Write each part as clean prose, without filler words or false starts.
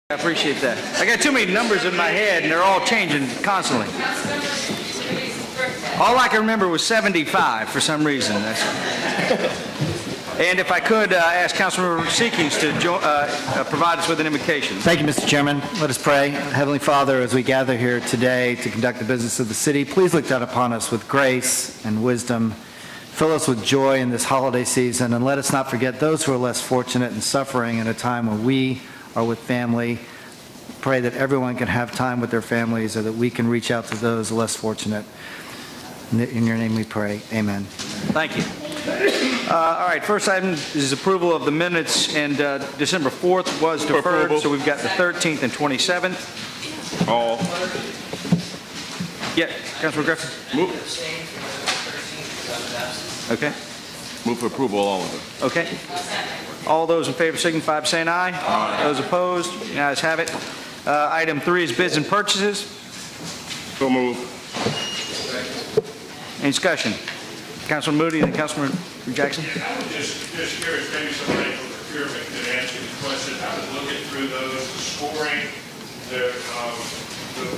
I appreciate that. I got too many numbers in my head, and they're all changing constantly. All I can remember was 75 for some reason. And if I could ask Councilmember Seekings to provide us with an invocation. Thank you, Mr. Chairman. Let us pray. Heavenly Father, as we gather here today to conduct the business of the city, please look down upon us with grace and wisdom. Fill us with joy in this holiday season, and let us not forget those who are less fortunate and suffering in a time when we are with family. Pray that everyone can have time with their families, or that we can reach out to those less fortunate. In your name we pray. Amen. Thank you. All right, first item is approval of the minutes, and December 4th was deferred, approval. So we've got the 13th and 27th. All. Yeah, Councilor Griffin. Move. Okay. Move for approval, all of it. Okay. All those in favor signify by saying aye. Aye. Those opposed, the ayes have it. Item 3 is bids and purchases. So move. Any discussion? Councilman Moody and Councilman Jackson. Yeah, I was just curious, maybe somebody from procurement could answer the question. I was looking through those, the scoring. The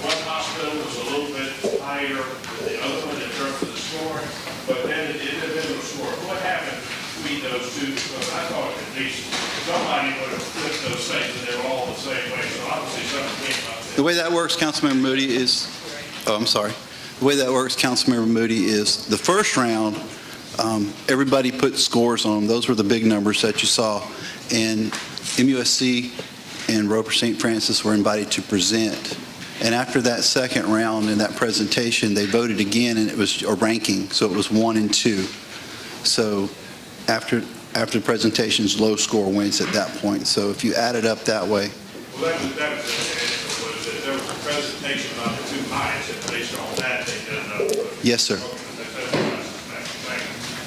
one hospital was a little bit higher than the other one in terms of the scoring, but then the individual score. What happened between those two? Because I thought at least somebody would have flipped those things and they were all the same way. So obviously something came up there. The way that works, Councilmember Moody, is, the way that works, Councilmember Moody, is the first round, everybody put scores on them. Those were the big numbers that you saw. And MUSC and Roper St. Francis were invited to present. And after that second round in that presentation, they voted again, and it was a ranking. So it was 1 and 2. So after the presentations, low score wins at that point. So if you add it up that way. Well, there was a presentation on the two highs, and based on that, they did another. Yes, sir.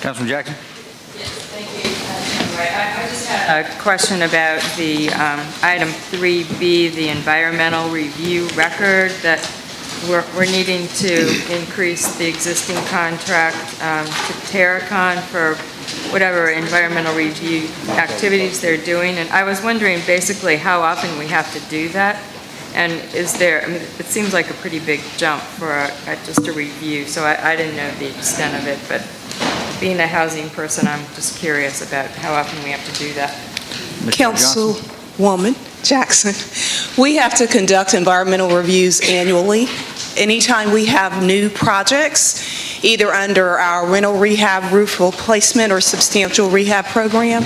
Councilman Jackson. Yes, thank you. I just had a question about the item 3B, the environmental review record, that we're needing to increase the existing contract to Terracon for whatever environmental review activities they're doing. And I was wondering basically how often we have to do that. And is there, I mean, it seems like a pretty big jump for just a review, so I didn't know the extent of it, but being a housing person, I'm just curious about how often we have to do that. Councilwoman Jackson, we have to conduct environmental reviews annually. Anytime we have new projects, either under our rental rehab, roof replacement, or substantial rehab program,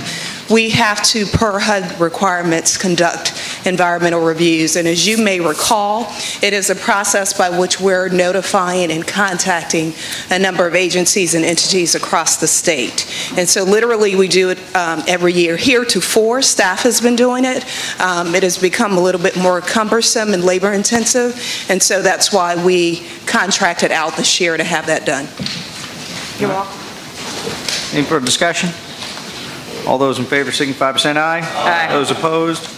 we have to, per HUD requirements, conduct environmental reviews. And as you may recall, it is a process by which we're notifying and contacting a number of agencies and entities across the state. And so literally we do it every year. Heretofore, staff has been doing it. It has become a little bit more cumbersome and labor intensive, and so that's why we contracted out this year to have that done. You're welcome. Any further discussion? All those in favor signify by saying aye. Aye. Those opposed?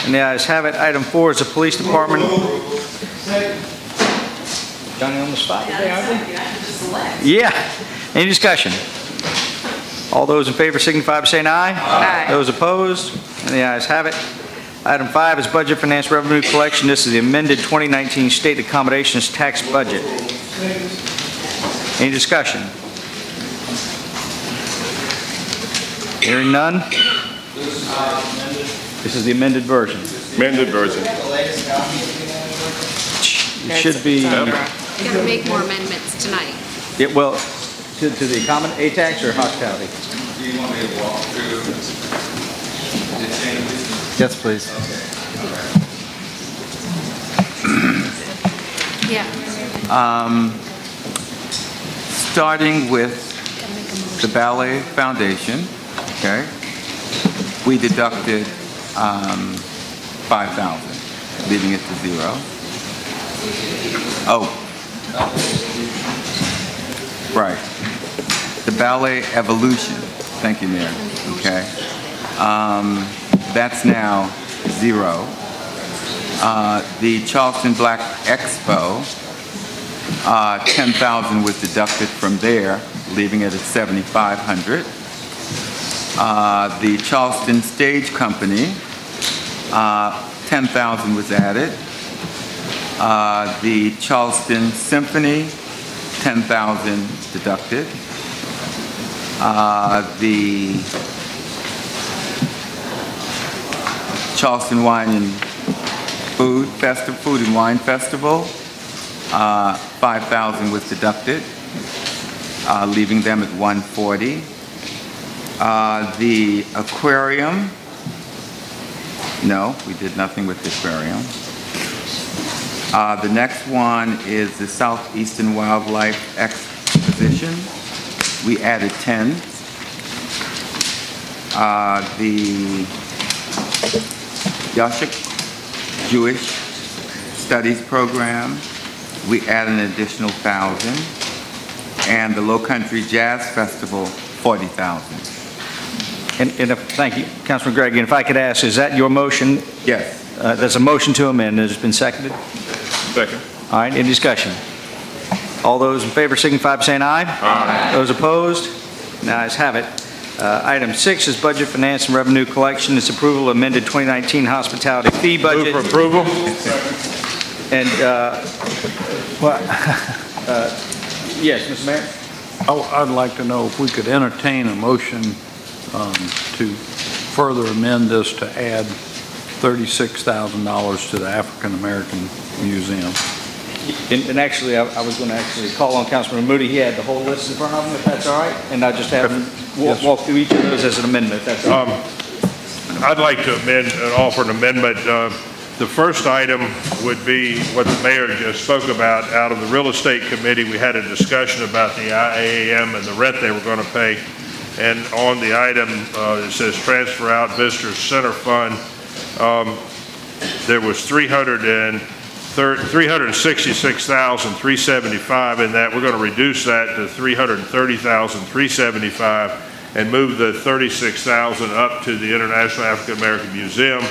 And the ayes have it. Item 4 is the police department. Johnny on the spot today, aren't we? Yeah. Any discussion? All those in favor signify by saying aye. Aye. Those opposed? And the ayes have it. Item 5 is budget finance revenue collection. This is the amended 2019 state accommodations tax budget. Any discussion? Hearing none. This is the amended version. Amended version. It should be. You're going to make more amendments tonight. Yeah, well, to the A-tax or hospitality? Do you want me to walk through the changes? Yes, please. Yeah. Starting with the Ballet Foundation, okay, we deducted 5,000, leaving it to 0. Oh, right. The Ballet Evolution, thank you, Mayor, okay. That's now 0. The Charleston Black Expo, 10,000 was deducted from there, leaving it at 7,500. The Charleston Stage Company, $10,000 was added. The Charleston Symphony, $10,000 deducted. The Charleston Wine and Food and Wine Festival, $5,000 was deducted, leaving them at $140. The aquarium, no, we did nothing with the aquarium. The next one is the Southeastern Wildlife Exposition. We added 10. The Yashik Jewish Studies Program, we added an additional 1,000. And the Low Country Jazz Festival, 40,000. Thank you, Councilman Gregg. And if I could ask, is that your motion? Yes. There's a motion to amend. Has it been seconded? Second. All right, any discussion? All those in favor signify by saying aye. Aye. Those opposed? The ayes have it. Item 6 is Budget, Finance, and Revenue Collection. It's approval of amended 2019 hospitality fee budget. Move for approval. And, yes, Mr. Mayor? I'd like to know if we could entertain a motion to further amend this to add $36,000 to the African American Museum. And actually, I was going to call on Councilman Moody. He had the whole list in front of him, if that's all right, and I'll just have him walk through each of those as an amendment, if that's all right. I'd like to offer an amendment. The first item would be what the mayor just spoke about. Out of the real estate committee, we had a discussion about the IAM and the rent they were going to pay. And on the item, it says transfer out Visitor Center Fund. There was $366,375 in that. We're going to reduce that to $330,375 and move the $36,000 up to the International African American Museum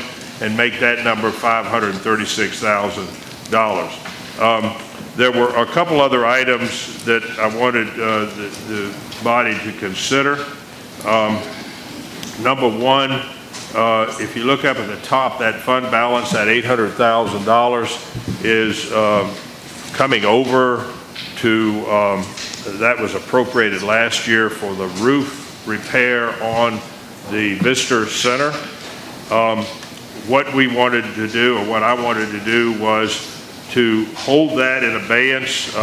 and make that number $536,000. There were a couple other items that I wanted the body to consider. Number one, if you look up at the top, that fund balance, that $800,000 is coming over to, that was appropriated last year for the roof repair on the Visitor Center. What we wanted to do, or what I wanted to do, was to hold that in abeyance.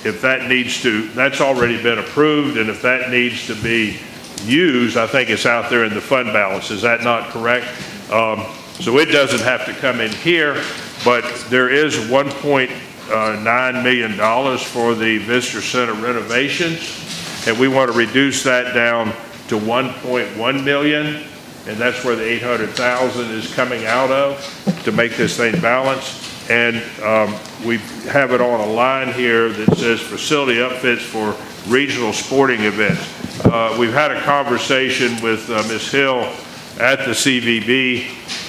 If that needs to, that's already been approved, and if that needs to be used, I think it's out there in the fund balance. Is that not correct? So it doesn't have to come in here, but there is $1.9 million for the Visitor Center renovations, and we want to reduce that down to $1.1 million, and that's where the $800,000 is coming out of to make this thing balance. And we have it on a line here that says facility upfits for regional sporting events. We've had a conversation with Ms. Hill at the CVB,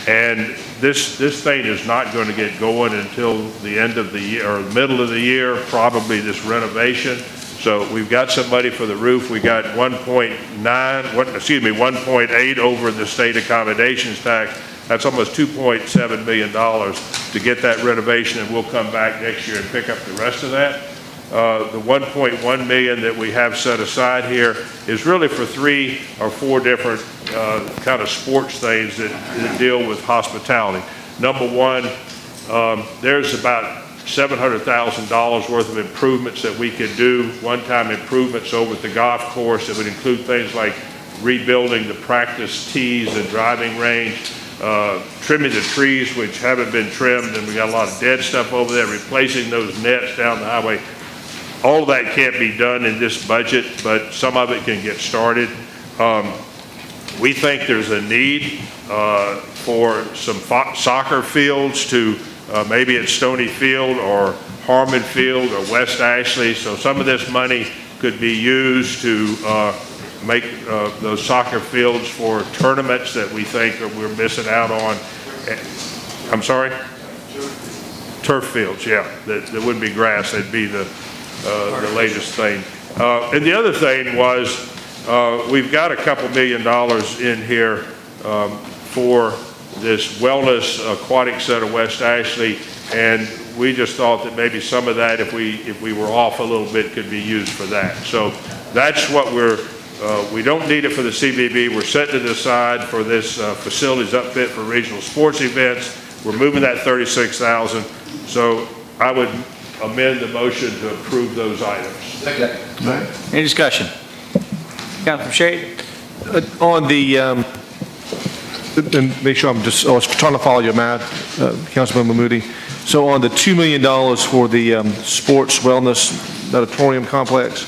and this thing is not going to get going until the end of the year, or the middle of the year, probably, this renovation. So we've got some money for the roof. We got 1.8 over the state accommodations tax. That's almost $2.7 million to get that renovation, and we'll come back next year and pick up the rest of that. The $1.1 million that we have set aside here is really for 3 or 4 different kind of sports things that deal with hospitality. Number one, there's about $700,000 worth of improvements that we could do, one-time improvements over at the golf course that would include things like rebuilding the practice tees and driving range, trimming the trees which haven't been trimmed, and we got a lot of dead stuff over there, replacing those nets down the highway. All of that can't be done in this budget, but some of it can get started. We think there's a need for some soccer fields to maybe at Stony Field or Harmon Field or West Ashley. So some of this money could be used to make those soccer fields for tournaments that we think that we're missing out on. I'm sorry? Turf fields, yeah. That wouldn't be grass, that'd be the latest thing. And the other thing was we've got a couple $1 million in here for this Wellness Aquatic Center West Ashley, and we just thought that maybe some of that, if we were off a little bit, could be used for that. So that's what we don't need it for the CBB. We're setting it aside for this facilities upfit for regional sports events. We're moving that $36,000. So I would amend the motion to approve those items. Any discussion? Councilman Shade? On the, and make sure I was trying to follow your math, Councilman Mahmoudi. So on the $2 million for the sports wellness auditorium complex,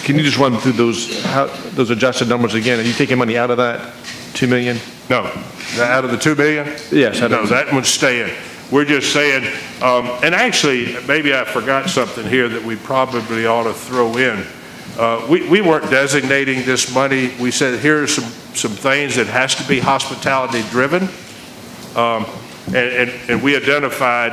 can you just run through those adjusted numbers again? Are you taking money out of that $2 million? No, out of the $2 million? Yes. No, that one's staying. We're just saying, and actually, maybe I forgot something here that we probably ought to throw in. We weren't designating this money. We said, here are some things that has to be hospitality driven. And we identified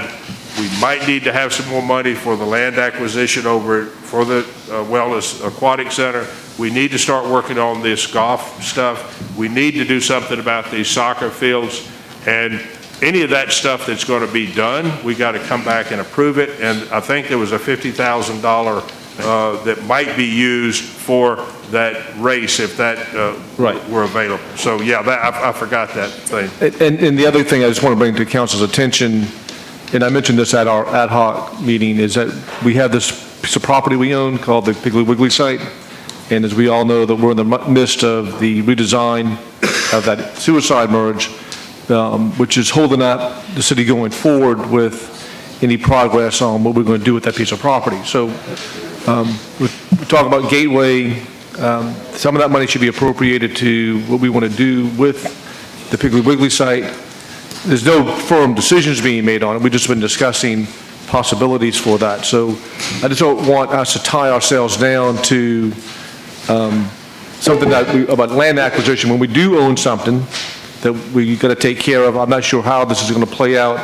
we might need to have some more money for the land acquisition for the Wellness Aquatic Center. We need to start working on this golf stuff. We need to do something about these soccer fields. And any of that stuff that's going to be done, we got to come back and approve it. And I think there was a $50,000 that might be used for that race if that were available. So yeah, I forgot that thing. And the other thing I just want to bring to council's attention, and I mentioned this at our ad hoc meeting, is that we have this piece of property we own called the Piggly Wiggly site. And as we all know, that we're in the midst of the redesign of that suicide merge, which is holding up the city going forward with any progress on what we're going to do with that piece of property. So we talk about Gateway. Some of that money should be appropriated to what we want to do with the Piggly Wiggly site. There's no firm decisions being made on it. We've just been discussing possibilities for that. So I just don't want us to tie ourselves down to something about land acquisition. When we do own something that we got to take care of, I'm not sure how this is going to play out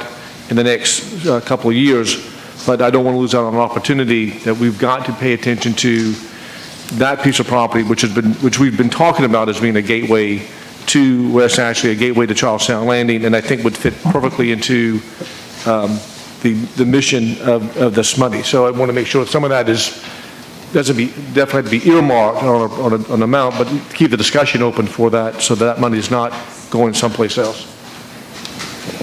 in the next couple of years, but I don't want to lose out on an opportunity that we've got to pay attention to that piece of property, which we've been talking about as being a gateway to West Ashley, a gateway to Charlestown Landing, and I think would fit perfectly into the mission of this money. So I want to make sure some of that definitely have to be earmarked on an amount, but keep the discussion open for that so that money is not going someplace else.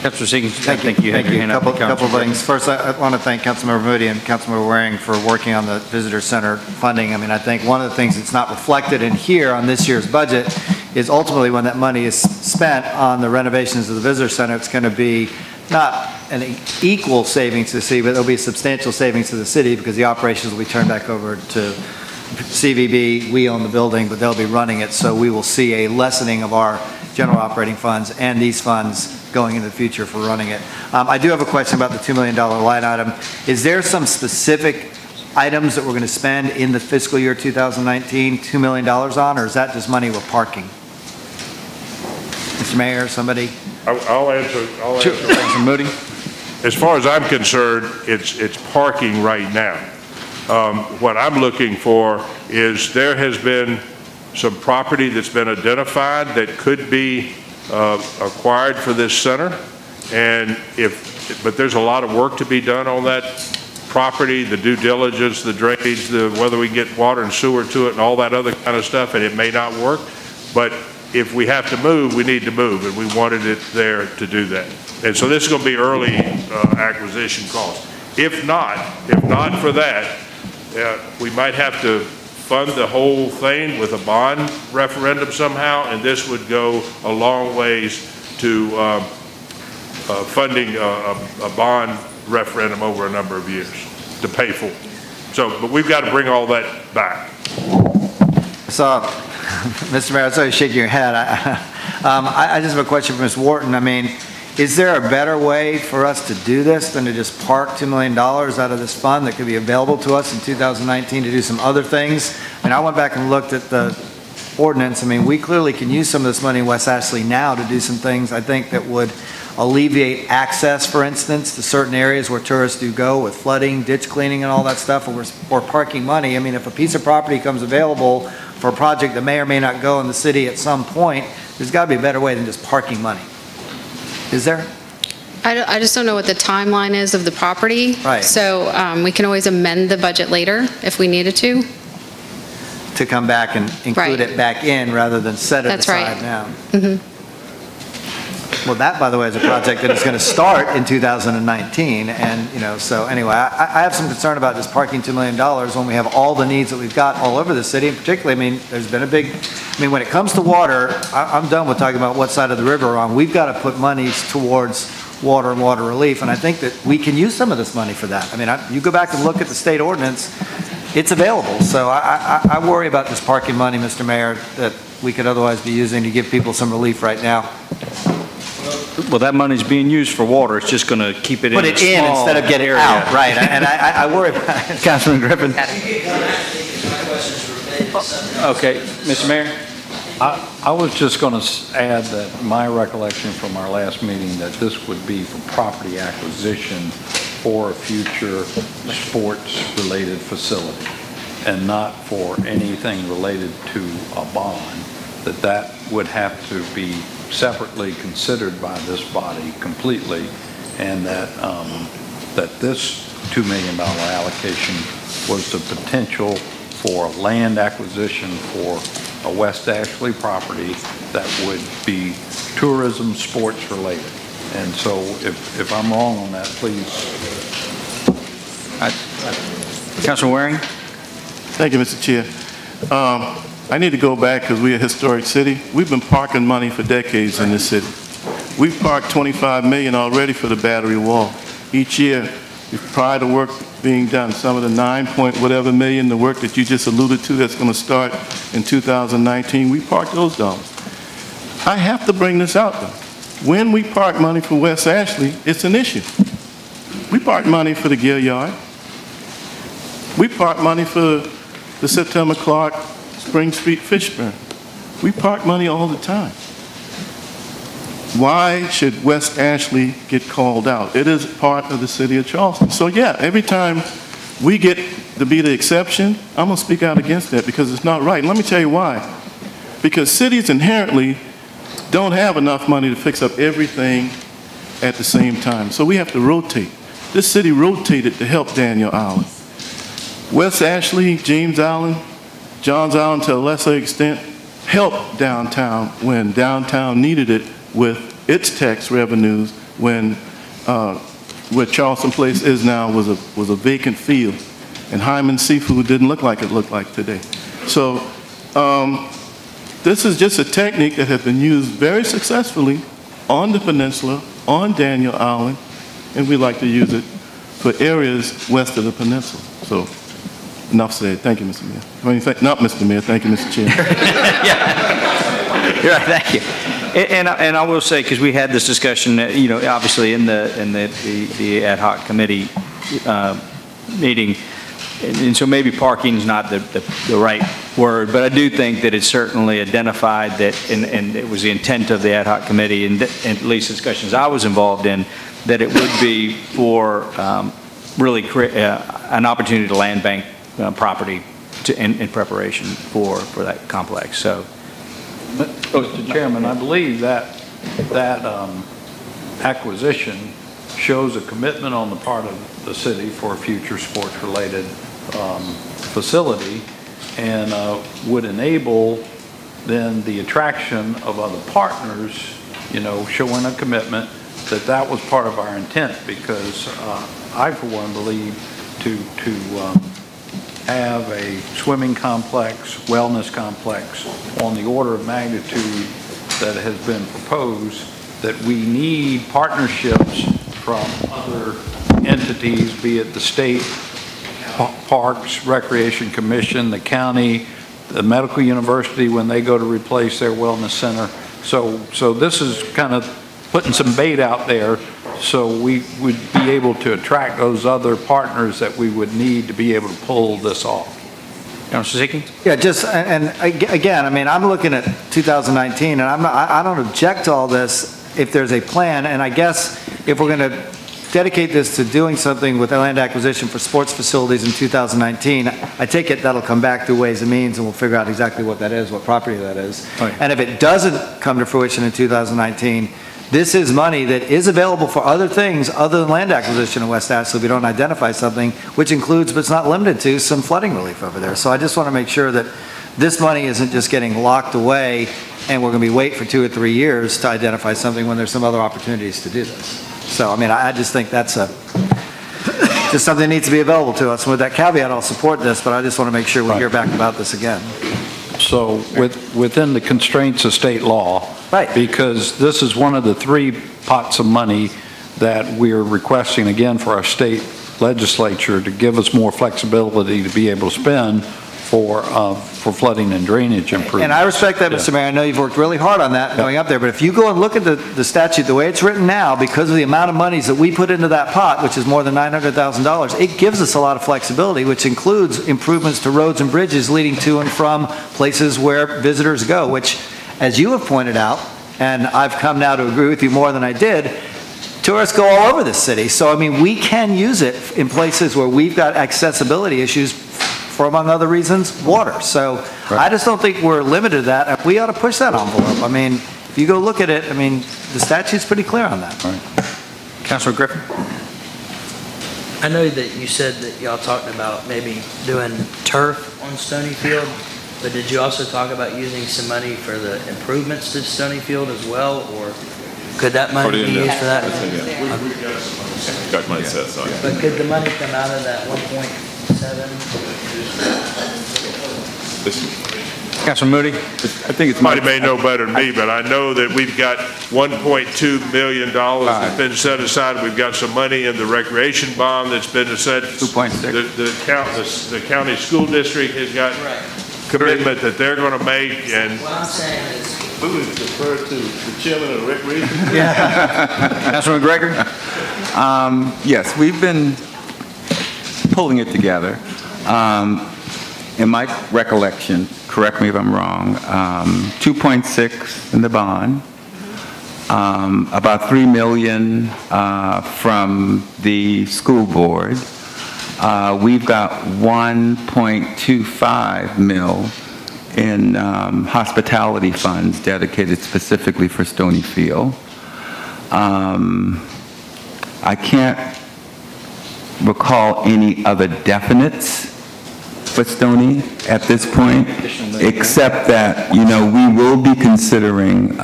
Councilor Siegel, Thank you. A couple of things. First, I want to thank Councilmember Moody and Councilmember Waring for working on the visitor center funding. I mean, I think one of the things that's not reflected in here on this year's budget is ultimately when that money is spent on the renovations of the visitor center, it's going to be not an equal savings to the city, but there'll be a substantial savings to the city because the operations will be turned back over to CVB. We own the building, but they'll be running it, so we will see a lessening of our general operating funds and these funds going into the future for running it. I do have a question about the $2 million line item. Is there some specific items that we're going to spend in the fiscal year 2019 $2 million on, or is that just money we're parking? Mr. Mayor, somebody? I'll answer. Sure. Councilman Moody. As far as I'm concerned, it's parking right now. What I'm looking for is there has been some property that's been identified that could be acquired for this center, but there's a lot of work to be done on that property, the due diligence, the drainage, whether we get water and sewer to it and all that other kind of stuff, and it may not work. But if we have to move, we need to move, and we wanted it there to do that. And so this is going to be early acquisition cost. If not for that, we might have to fund the whole thing with a bond referendum somehow, and this would go a long ways to funding a bond referendum over a number of years to pay for. So, but we've got to bring all that back. So, Mr. Mayor, I saw you shaking your head. I just have a question for Ms. Wharton. I mean, is there a better way for us to do this than to just park $2 million out of this fund that could be available to us in 2019 to do some other things? And I went back and looked at the ordinance. I mean, we clearly can use some of this money in West Ashley now to do some things, I think, that would alleviate access, for instance, to certain areas where tourists do go with flooding, ditch cleaning, and all that stuff, or parking money. I mean, if a piece of property comes available for a project that may or may not go in the city at some point, there's got to be a better way than just parking money. Is there? I just don't know what the timeline is of the property. Right. So we can always amend the budget later if we needed to. To come back and include Right. it back in rather than set it That's aside right. now. Mhm. Well, that, by the way, is a project that is going to start in 2019, and, so anyway, I have some concern about just parking $2 million when we have all the needs that we've got all over the city, and particularly, there's been a big, when it comes to water, I'm done with talking about what side of the river we're on. We've got to put monies towards water and water relief, and I think that we can use some of this money for that. You go back and look at the state ordinance, it's available, so I worry about this parking money, Mr. Mayor, that we could otherwise be using to give people some relief right now. Well, that money's being used for water, it's just going to keep it in Put a it in small instead of get it area. out, right, and I worry about it. Councilman Griffin. Okay, Mr. Mayor? I was just going to add that my recollection from our last meeting that this would be for property acquisition for a future sports-related facility and not for anything related to a bond, that would have to be separately considered by this body completely, and that this $2 million allocation was the potential for land acquisition for a West Ashley property that would be tourism, sports related. And so if I'm wrong on that, please. Councilman Waring? Thank you, Mr. Chair. I need to go back because we're a historic city. We've been parking money for decades in this city. We've parked $25 million already for the battery wall. Each year, prior to work being done, some of the 9-point-whatever million, the work that you just alluded to that's going to start in 2019, we parked those dollars. I have to bring this out, though. When we park money for West Ashley, it's an issue. We park money for the Gill Yard. We park money for the September Clark Spring Street fish burn. We park money all the time. Why should West Ashley get called out? It is part of the city of Charleston. So yeah, every time we get to be the exception, I'm going to speak out against that because it's not right. And let me tell you why. Because cities inherently don't have enough money to fix up everything at the same time. So we have to rotate. This city rotated to help Daniel Island. West Ashley, James Island, Johns Island to a lesser extent helped downtown when downtown needed it with its tax revenues when where Charleston Place is now was a vacant field, and Hyman Seafood didn't look like it looked like today. So this is just a technique that has been used very successfully on the peninsula, on Daniel Island, and we like to use it for areas west of the peninsula. So enough said. Thank you, Mr. Mayor. Not Mr. Mayor. Thank you, Mr. Chair. Yeah. You're right, thank you. And I will say, because we had this discussion, obviously in the ad hoc committee meeting, and so maybe parking is not the right word, but I do think that it's certainly identified that, and it was the intent of the ad hoc committee, and at least discussions I was involved in, that it would be for really an opportunity to land bank property in preparation for that complex. So. Mr. Chairman, I believe that acquisition shows a commitment on the part of the city for a future sports-related facility, and would enable then the attraction of other partners, showing a commitment that was part of our intent, because I, for one, believe to have a swimming complex, wellness complex on the order of magnitude that has been proposed, that we need partnerships from other entities, be it the state, Parks, Recreation Commission, the county, the medical university when they go to replace their wellness center. So this is kind of putting some bait out there so we would be able to attract those other partners that we would need to be able to pull this off. Councilor Zicki? Yeah, and again, I'm looking at 2019, and I don't object to all this if there's a plan, and I guess if we're going to dedicate this to doing something with land acquisition for sports facilities in 2019, I take it that'll come back through Ways and Means, and we'll figure out exactly what that is, what property that is. Right. And if it doesn't come to fruition in 2019, this is money that is available for other things other than land acquisition in West Ashley if we don't identify something, which includes, but it's not limited to, some flooding relief over there. So I just want to make sure that this money isn't just getting locked away and we're going to be waiting for 2 or 3 years to identify something when there's some other opportunities to do this. So, I mean, I just think that's just something that needs to be available to us. And with that caveat, I'll support this, but I just want to make sure we hear back about this again. So within the constraints of state law, right? Because this is one of the 3 pots of money that we're requesting again for our state legislature to give us more flexibility to be able to spend for flooding and drainage improvements. And I respect that, Mr. Mayor. I know you've worked really hard on that going up there, but if you go and look at the statute, the way it's written now, because of the amount of monies that we put into that pot, which is more than $900,000, it gives us a lot of flexibility, which includes improvements to roads and bridges leading to and from places where visitors go, which, as you have pointed out, and I've come now to agree with you more than I did, tourists go all over this city. So, I mean, we can use it in places where we've got accessibility issues for, among other reasons, water. So I just don't think we're limited to that. We ought to push that envelope. I mean, if you go look at it, I mean, the statute's pretty clear on that. All right. Councilor Griffin? I know that you said that y'all talked about maybe doing turf on Stony Field, but did you also talk about using some money for the improvements to Stony Field as well, or could that money be used for that? Got money set aside. But could the money come out of that 1.7? Councilor Moody? I think it's Somebody may know better than me, but I know that we've got $1.2 million that's been set aside. We've got some money in the recreation bond that's been set. 2.6. The county school district has got commitment that they're going to make, and What I'm saying is, Who is referred to the chairman of the recreation? Councilor McGregor? Yes, we've been pulling it together. In my recollection, correct me if I'm wrong, 2.6 in the bond, about $3 million from the school board. We've got 1.25 mil in hospitality funds dedicated specifically for Stony Field. I can't recall any other definites for Stony at this point, except that, you know, we will be considering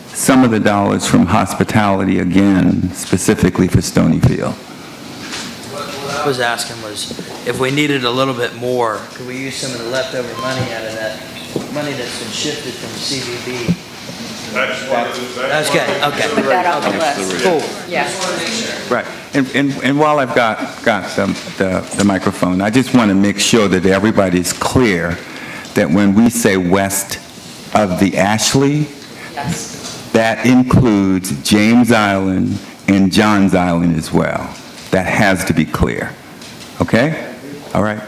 some of the dollars from hospitality again, specifically for Stony Field. what I was asking was, if we needed a little bit more, could we use some of the leftover money out of that money that's been shifted from CVB? that's Okay, okay. Put that on the list. Cool. Yeah. Right, and while I've got the microphone, I just want to make sure that everybody's clear that when we say west of the Ashley, that includes James Island and Johns Island as well. That has to be clear, okay? All right.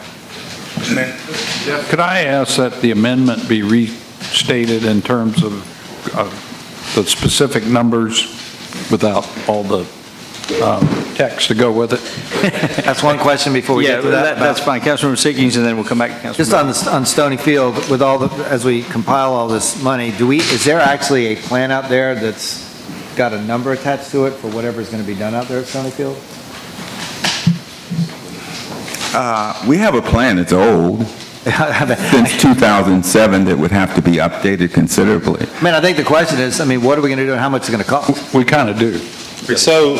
Could I ask that the amendment be restated in terms of the specific numbers without all the text to go with it? That's one question before we get to that. That's fine. Councilmember Sickings, and then we'll come back to Councilmember. Just on Stony Field, with all the, as we compile all this money, is there actually a plan out there that's got a number attached to it for whatever's going to be done out there at Stony Field? We have a plan, it's old, since 2007, that would have to be updated considerably. I mean, I think the question is, I mean, what are we going to do and how much is it going to cost? We kind of do. So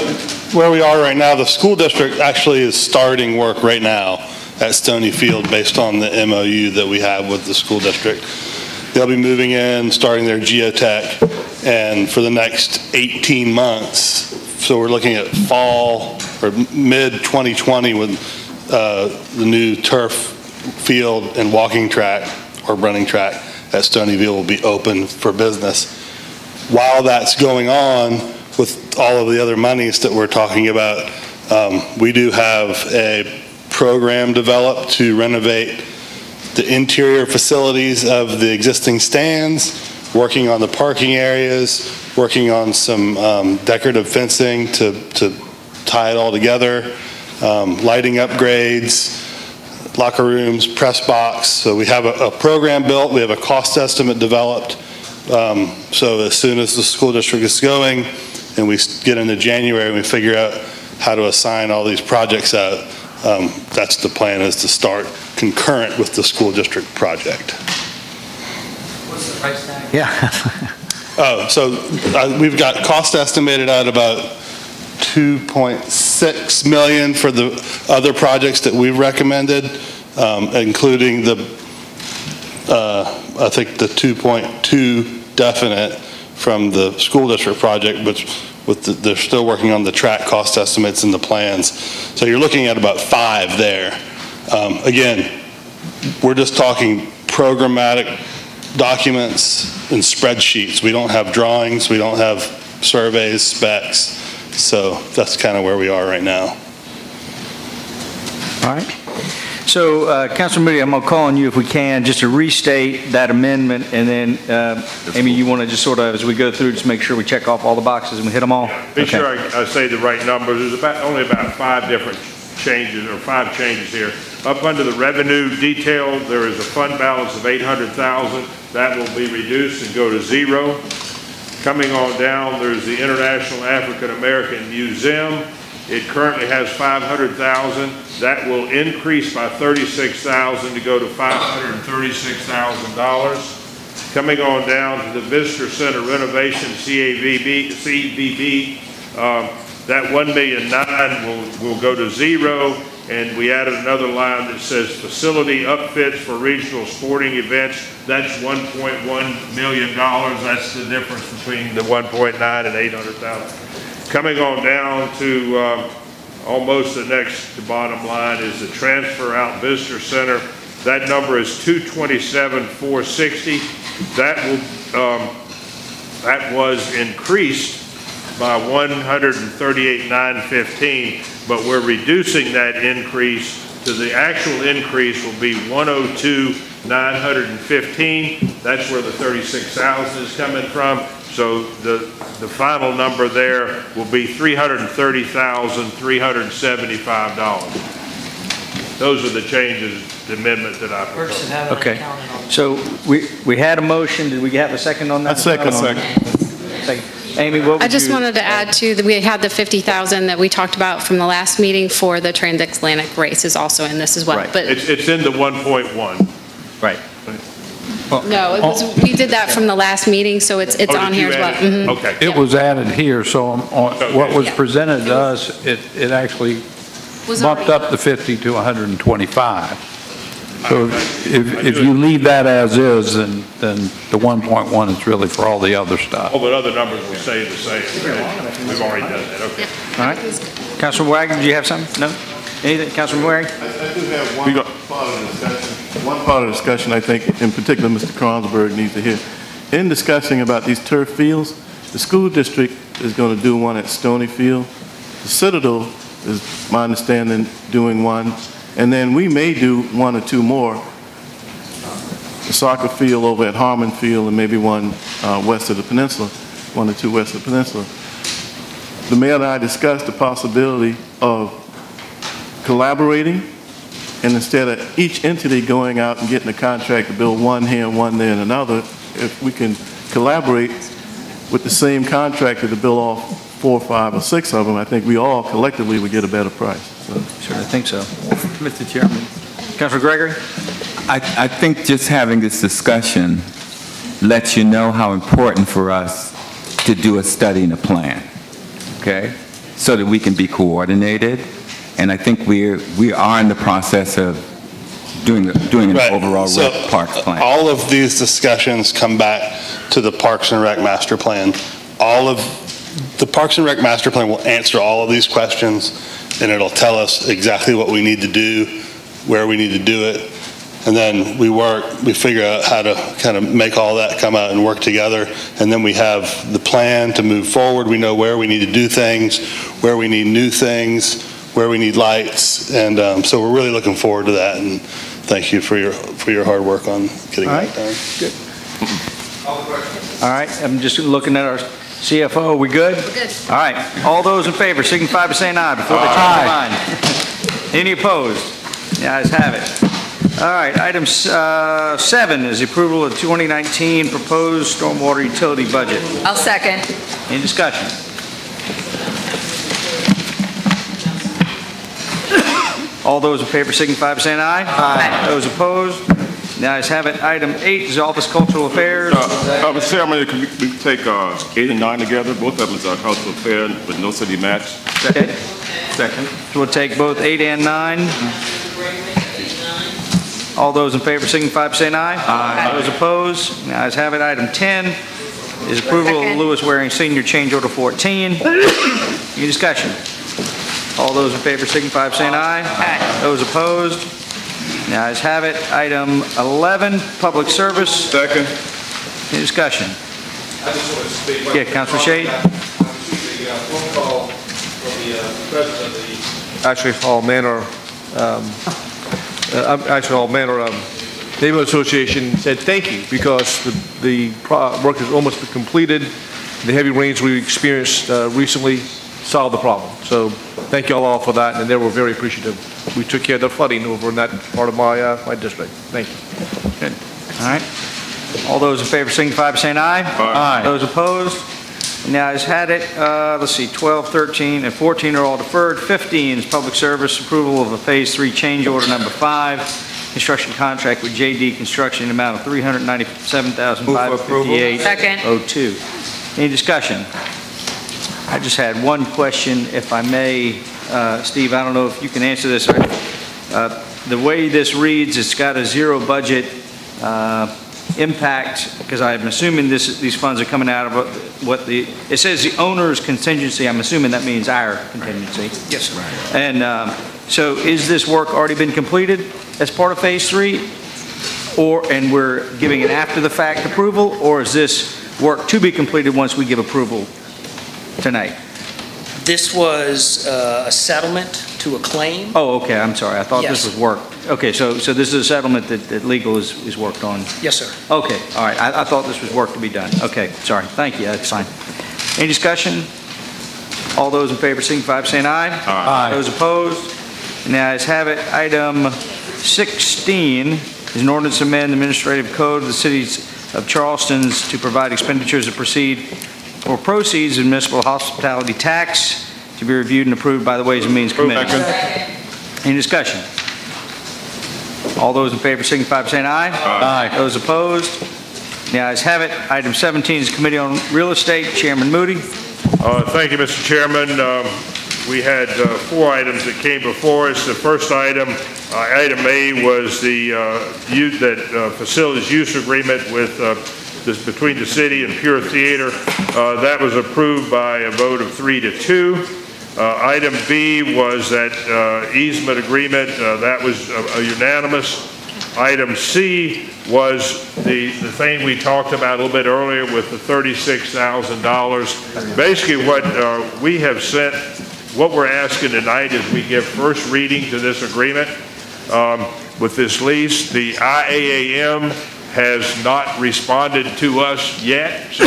where we are right now, the school district actually is starting work right now at Stony Field based on the MOU that we have with the school district. They'll be moving in, starting their geotech, and for the next 18 months, so we're looking at fall or mid-2020 with the new turf field and walking track or running track at Stonyville will be open for business. While that's going on, with all of the other monies that we're talking about, we do have a program developed to renovate the interior facilities of the existing stands, working on the parking areas, working on some decorative fencing to tie it all together, lighting upgrades, locker rooms, press box. So we have a program built, we have a cost estimate developed. So as soon as the school district is going and we get into January and we figure out how to assign all these projects out, that's the plan, is to start concurrent with the school district project. What's the price tag? Yeah. Oh, so we've got cost estimated at about $2.6 million for the other projects that we've recommended, including the, I think the 2.2 definite from the school district project, but they're still working on the track cost estimates and the plans. So you're looking at about 5 there. Again, we're just talking programmatic documents and spreadsheets. We don't have drawings, we don't have surveys, specs. So that's kind of where we are right now. All right. So, Councilor Moody, I'm going to call on you if we can, just to restate that amendment, and then, Amy, you want to just sort of, as we go through, just make sure we check off all the boxes and we hit them all? Be sure I say the right numbers. There's only about 5 different changes, or 5 changes here. Up under the revenue detail, there is a fund balance of $800,000. That will be reduced and go to 0. Coming on down, there's the International African American Museum. It currently has $500,000. That will increase by $36,000 to go to $536,000. Coming on down to the Visitor Center renovation, CBB, that $1,000,009 will go to 0. And we added another line that says facility upfits for regional sporting events. That's $1.1 million. That's the difference between the 1.9 and 800,000. Coming on down to almost the bottom line is the transfer out visitor center. That number is $227,460. That was increased by $138,915, but we're reducing that increase to the actual increase will be $102,915. That's where the $36,000 is coming from. So the final number there will be $330,375. Those are the changes, the amendment that I proposed. Okay. So we had a motion. Did we have a second on that? Second. Amy, what would I just wanted to add to that we had the 50,000 that we talked about from the last meeting for the transatlantic race is also in this as well. Right. But It's in the 1.1. Right. no, we did that from the last meeting, so it's on here as well. Mhm. Okay. It was added here, so what was presented to us, it actually bumped up the 50 to 125. So if you leave that as is, then the 1.1 is really for all the other stuff. All the other numbers will stay the same. We've already done that, okay. All right. Councilor Wagner, do you have something? No? Anything, Councilor Waring? I do have one part of the discussion. One part of the discussion I think in particular Mr. Kronsberg needs to hear. In discussing about these turf fields, the school district is going to do one at Stony Field. The Citadel is, my understanding, doing one. And then we may do 1 or 2 more. The soccer field over at Harmon Field and maybe one west of the peninsula, 1 or 2 west of the peninsula. The mayor and I discussed the possibility of collaborating, and instead of each entity going out and getting a contract to build one here and one there and another, if we can collaborate with the same contractor to build all 4, 5, or 6 of them, I think we all collectively would get a better price. So. Sure, I think so. Mr. Chairman. Councilor Gregory? I think just having this discussion lets you know how important for us to do a study and a plan, okay? So that we can be coordinated. And I think we are in the process of doing an overall parks plan. All of these discussions come back to the Parks and Rec Master Plan. The Parks and Rec Master Plan will answer all of these questions, and it'll tell us exactly what we need to do, where we need to do it, and then we figure out how to kind of make all that come out and work together, and then we have the plan to move forward. We know where we need to do things, where we need new things, where we need lights, and so we're really looking forward to that, and thank you for your hard work on getting that done. Good. All right, I'm just looking at our CFO. We good? We're good. All right. All those in favor signify by saying aye before they change their mind. Any opposed? The ayes have it. All right, item 7 is the approval of 2019 proposed stormwater utility budget. I'll second. Any discussion? All those in favor signify by saying aye. Aye. Those opposed? The ayes have it. Item 8 is Office Cultural Affairs. Mr. Chairman, can we take 8 and 9 together? Both of them are cultural affair with no city match. Okay. Second. So we'll take both 8 and 9. All those in favor signify by saying aye. Aye. Those opposed? The ayes have it. Item 10 is approval of Lewis Waring Senior Change Order 14. Any discussion? All those in favor signify by saying aye. Aye. Those opposed? The ayes have it. Item 11, Public Service. Second. Any discussion? I just want to speak. Yeah, Councilor Shade. I received a phone call from the president of the Actually, Hall Manor, Neighborhood Association said thank you because the work has almost been completed. The heavy rains we experienced recently solved the problem. So thank you all for that, and they were very appreciative. We took care of the flooding over in that part of my district. Thank you. Good. All right. All those in favor signify by saying aye. Aye. Those opposed? The ayes had it. Let's see, 12, 13, and 14 are all deferred. 15 is Public Service, approval of a Phase 3 change order number 5, construction contract with JD Construction in the amount of $397,558.02. Any discussion? I just had one question, if I may. Steve, I don't know if you can answer this. The way this reads, it's got a zero budget impact, because I'm assuming these funds are coming out of it says the owner's contingency. I'm assuming that means our contingency. Yes, sir. And so is this work already been completed as part of Phase 3? And we're giving an after-the-fact approval? Or is this work to be completed once we give approval tonight? This was a settlement to a claim. Oh, okay, I'm sorry. I thought Yes. this was work. Okay, so this is a settlement that legal is worked on? Yes, sir. Okay, all right. I thought this was work to be done. Okay, sorry. Thank you, that's fine. Any discussion? All those in favor signify by saying aye. Aye. Those opposed? And the ayes have it. Item 16 is an ordinance to amend the administrative code of the cities of Charleston's to provide expenditures to proceed or proceeds of municipal hospitality tax to be reviewed and approved by the Ways and Means Committee. Any discussion? All those in favor signify by saying aye. Aye. Those opposed? The ayes have it. Item 17 is Committee on Real Estate. Chairman Moody. Thank you, Mr. Chairman. We had 4 items that came before us. The first item, item A, was the facilities use agreement with between the city and Pure Theater. That was approved by a vote of 3-2. Item B was that easement agreement. That was unanimous. Item C was the thing we talked about a little bit earlier with the $36,000. Basically, what we have sent, what we're asking tonight is we give first reading to this agreement with this lease. The IAAM has not responded to us yet, so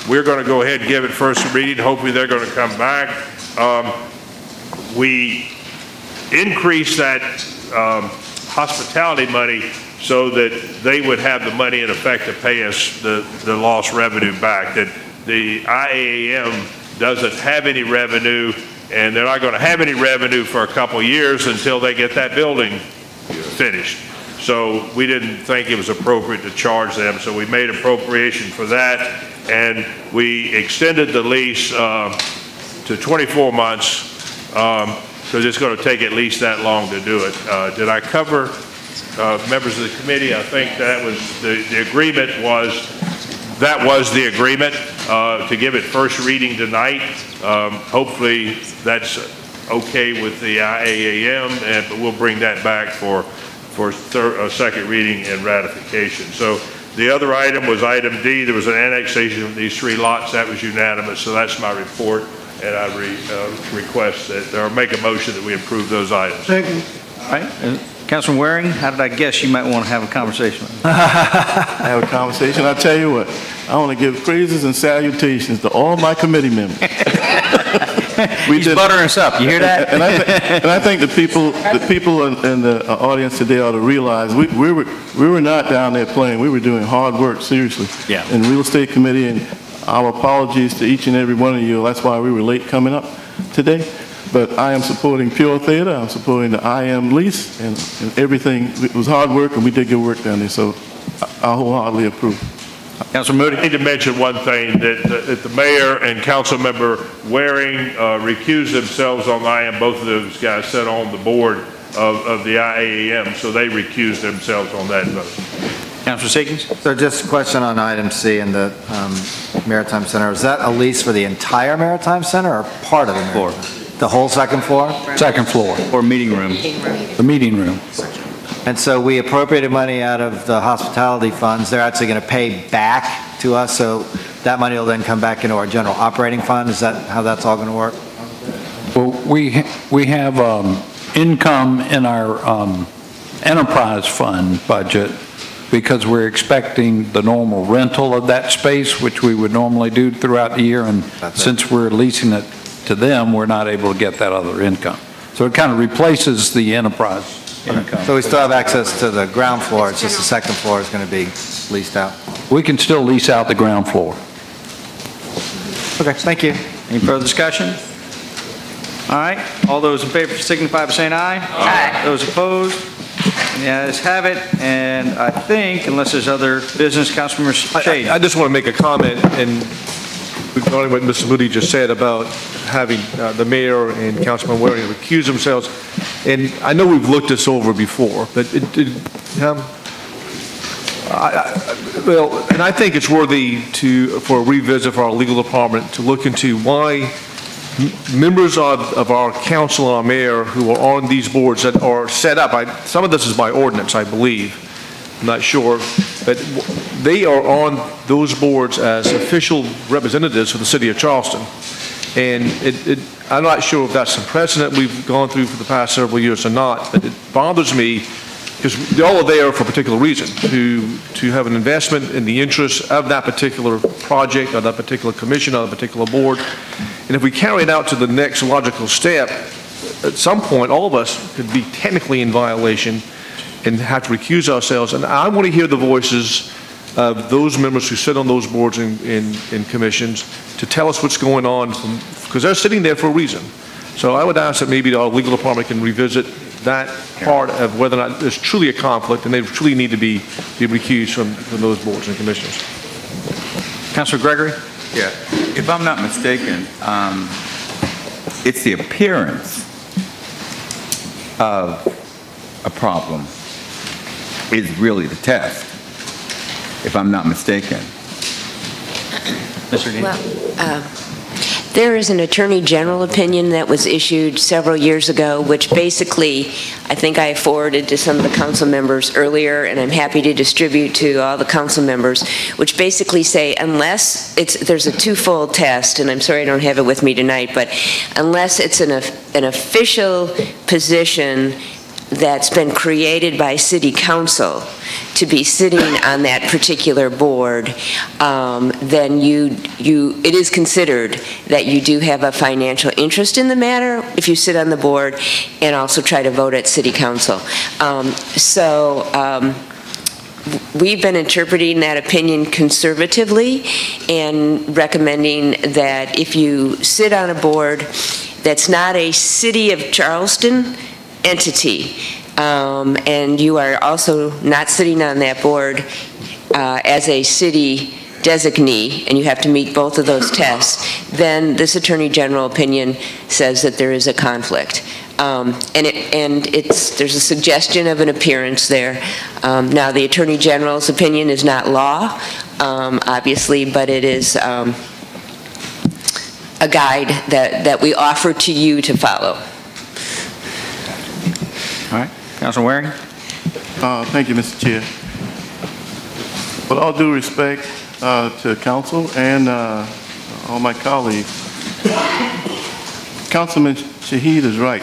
we're going to go ahead and give it first reading. Hopefully they're going to come back. We increased that hospitality money so that they would have the money in effect to pay us the lost revenue back. That the IAAM doesn't have any revenue, and they're not going to have any revenue for a couple of years until they get that building finished. So we didn't think it was appropriate to charge them, so we made appropriation for that, and we extended the lease to 24 months, because it's going to take at least that long to do it. Did I cover members of the committee? I think that was the agreement that was the agreement to give it first reading tonight. Hopefully that's okay with the IAAM, but we'll bring that back for second reading and ratification. So the other item was item D. There was an annexation of these 3 lots. That was unanimous. So that's my report, and I request that, or make a motion that we approve those items. Second. All right. Councilman Waring, how did I guess you might want to have a conversation? Have a conversation. I'll tell you what. I want to give praises and salutations to all my committee members. He's buttering us up. You hear that? And I think the people in the audience today ought to realize we were not down there playing. We were doing hard work, seriously. Yeah. In real estate committee, and our apologies to each and every one of you. That's why we were late coming up today. But I am supporting Pure Theater. I'm supporting the I Am lease and everything. It was hard work, and we did good work down there. So I wholeheartedly approve. Councilor Moody. I need to mention one thing, that the mayor and council member Waring recused themselves on the IAM. Both of those guys sat on the board of the IAM, so they recused themselves on that vote. Councilor Seekins. So just a question on item C in the Maritime Center. Is that a lease for the entire Maritime Center or part of the Maritime? The whole second floor? Second floor. Or meeting room. The meeting room. And so we appropriated money out of the hospitality funds. They're actually going to pay back to us, so that money will then come back into our general operating fund. Is that how that's all going to work? Well, we have income in our enterprise fund budget because we're expecting the normal rental of that space, which we would normally do throughout the year, and since we're leasing it to them, we're not able to get that other income. So it kind of replaces the enterprise income. So we still have access to the ground floor, it's just the second floor is going to be leased out? We can still lease out the ground floor. Okay, thank you. Any further discussion? All right, all those in favor signify by saying aye. Aye. Those opposed? The ayes have it, and I think, unless there's other business, Councilmember Shade. I just want to make a comment, and regarding what Mr. Moody just said about having the mayor and Councilman Waring recuse themselves. And I know we've looked this over before, but and I think it's worthy for a revisit for our legal department to look into why members of our council and our mayor who are on these boards that are set up, some of this is by ordinance, I believe, I'm not sure, but they are on those boards as official representatives for the city of Charleston. And I'm not sure if that's the precedent we've gone through for the past several years or not, but it bothers me because they all are there for a particular reason, to have an investment in the interest of that particular project, or that particular commission, or that particular board. And if we carry it out to the next logical step, at some point, all of us could be technically in violation and have to recuse ourselves. And I want to hear the voices of those members who sit on those boards and commissions to tell us what's going on, because they're sitting there for a reason. So I would ask that maybe our legal department can revisit that part of whether or not there's truly a conflict and they truly need to be recused from those boards and commissions. Councilor Gregory? Yeah, if I'm not mistaken, it's the appearance of a problem is really the test, if I'm not mistaken. Mr. Dean? Well, there is an Attorney General opinion that was issued several years ago, which basically, I think I forwarded to some of the council members earlier, and I'm happy to distribute to all the council members, which basically say unless there's a twofold test, and I'm sorry I don't have it with me tonight, but unless it's an official position that's been created by city council to be sitting on that particular board, then it is considered that you do have a financial interest in the matter if you sit on the board and also try to vote at city council. We've been interpreting that opinion conservatively and recommending that if you sit on a board that's not a City of Charleston entity, and you are also not sitting on that board as a city designee, and you have to meet both of those tests, then this Attorney General opinion says that there is a conflict. There's a suggestion of an appearance there. Now, the Attorney General's opinion is not law, obviously, but it is a guide that we offer to you to follow. All right, Councilor Waring. Thank you, Mr. Chair. With all due respect to council and all my colleagues, Councilman Shaheed is right.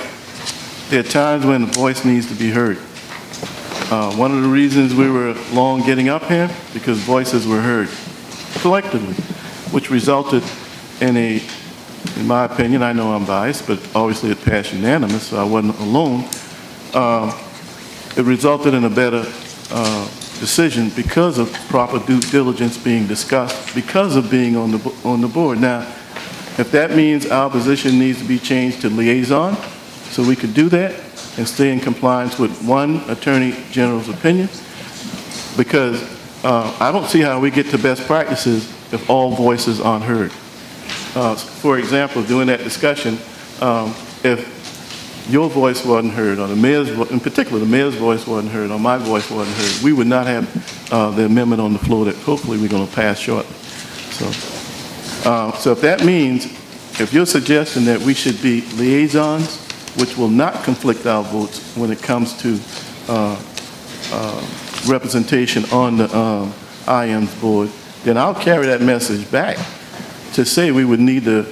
There are times when the voice needs to be heard. One of the reasons we were long getting up here, because voices were heard. collectively, which resulted in a, in my opinion, I know I'm biased, but obviously it passed unanimous, so I wasn't alone. It resulted in a better decision because of proper due diligence being discussed, because of being on the board. Now, if that means our position needs to be changed to liaison, so we could do that and stay in compliance with one Attorney General's opinion, because I don't see how we get to best practices if all voices aren't heard. For example, during that discussion, if your voice wasn't heard, or the mayor's, in particular, the mayor's voice wasn't heard, or my voice wasn't heard, we would not have the amendment on the floor that hopefully we're going to pass shortly. So if that means, if you're suggesting that we should be liaisons, which will not conflict our votes when it comes to representation on the IM's board, then I'll carry that message back to say we would need to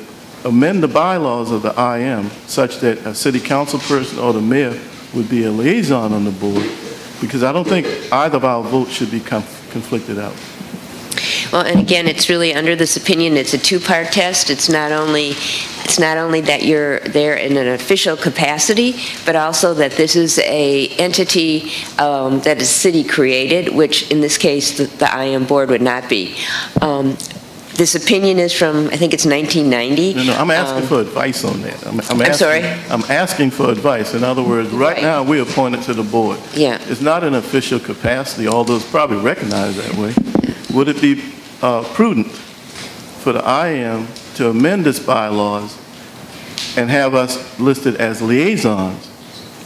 amend the bylaws of the IM such that a city council person or the mayor would be a liaison on the board, because I don't think either of our votes should be conflicted out. Well, and again, it's really under this opinion, it's a two-part test. It's not only that you're there in an official capacity, but also that this is a entity that is city created, which in this case the IM board would not be. This opinion is from, I think it's 1990. No, I'm asking for advice on that. I'm sorry? I'm asking for advice. In other words, right now we're appointed to the board. Yeah. It's not an official capacity, although it's probably recognized that way. Would it be prudent for the IM to amend its bylaws and have us listed as liaisons?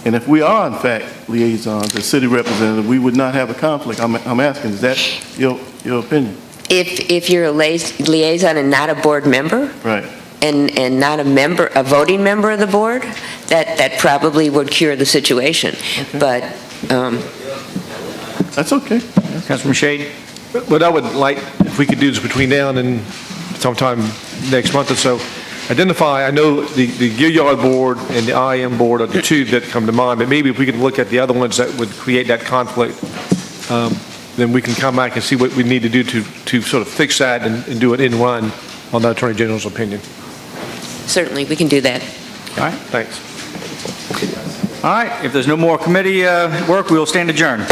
And if we are in fact liaisons, as city representative, we would not have a conflict. I'm asking, is that your opinion? If you're a liaison and not a board member, right, and not a voting member of the board, that probably would cure the situation. Okay. But that's okay. Councilman Shade. What I would like, if we could do this between now and sometime next month or so, identify, I know the Gilliard board and the IM board are the two that come to mind, but maybe if we could look at the other ones that would create that conflict, then we can come back and see what we need to do to sort of fix that and do it in run on the Attorney General's opinion. Certainly, we can do that. All right. Thanks. All right. If there's no more committee work, we will stand adjourned.